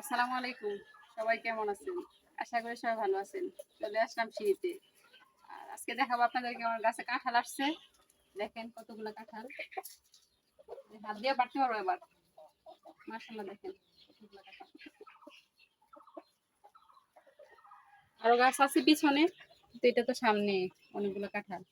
আসসালামু আলাইকুম। সবাই কেমন আছেন? আশা করি সবাই ভালো আছেন। চলে আসলাম সিঁড়িতে। আর আজকে দেখাবো আপনাদেরকে আমার গাছে কাঁঠাল আসছে। দেখেন কতগুলা কাঁঠাল। হাত দিয়ে পারতে পারবো এবার। মাশাআল্লাহ দেখেন কতগুলা কাঁঠাল। আরো গাছ আছে পিছনে, কিন্তু এটা তো সামনে অনেকগুলো কাঁঠাল।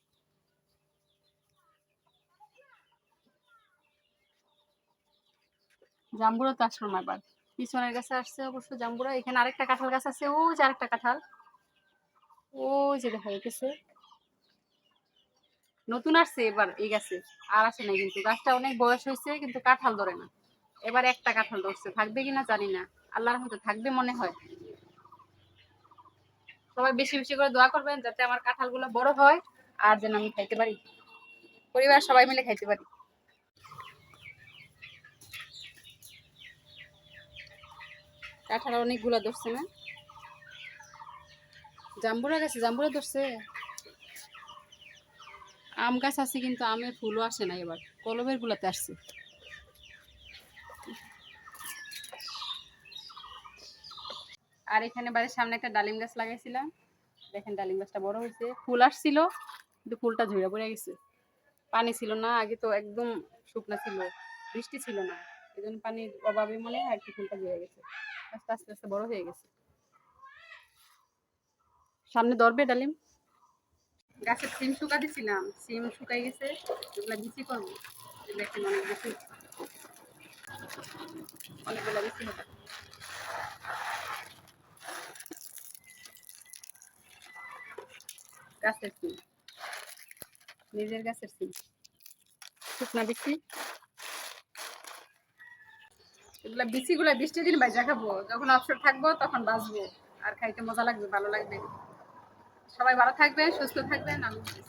জাম্বুরা তো আসলো না এবার। পিছনের গাছে আসছে অবশ্য জাম্বুরা। এখানে আরেকটা কাঁঠাল গাছ আছে। ওই যে আরেকটা কাঁঠাল। ওই যে দেখা যাইতেছে। নতুন আসছে এবার এই গাছে। আর আসে নাই, কিন্তু গাছটা অনেক বয়স হয়েছে কিন্তু কাঁঠাল ধরে না। এবার একটা কাঁঠাল ধরছে, থাকবে কিনা জানি না। আল্লাহর রহমতে থাকবে মনে হয়। সবাই বেশি বেশি করে দোয়া করবেন যাতে আমার কাঁঠালগুলো বড় হয় আর যেন আমি খাইতে পারি, পরিবার সবাই মিলে খাইতে পারি। কাঁঠাল অনেকগুলো ধরছে না? জাম্বুরা গেছে, জাম্বুরা ধরছে। আম গাছ আছে কিন্তু আমের ফুলও আসে না এবার, কলমের গুলাতে আসছে। আর এখানে বাড়ির সামনে একটা ডালিম গাছ লাগাইছিলাম। দেখেন ডালিম গাছটা বড় হয়েছে, ফুল আসছিল কিন্তু ফুলটা ঝরে পড়ে গেছে। পানি ছিল না, আগে তো একদম শুকনা ছিল, বৃষ্টি ছিল না, এই জন্য পানির অভাবে মনে হয় আর কি ফুলটা ঝরে গেছে। আস্তে আস্তে আস্তে বড় হয়ে গেছে। সামনে ধরবে ডালিম। গাছের সিম শুকা দিছিলাম, সিম শুকাই গেছে, এগুলা বিচি করবো। দেখেন অনেক বেশি, অনেকগুলো বেশি হবে। গাছের সিম, নিজের গাছের সিম, শুকনা বিচি। এগুলা বিচিগুলা বৃষ্টির দিন বাইজা খাবো, যখন অবসর থাকবো তখন বাঁচবো। আর খাইতে মজা লাগবে, ভালো লাগবে। সবাই ভালো থাকবেন, সুস্থ থাকবেন। আল্লাহ হাফেজ।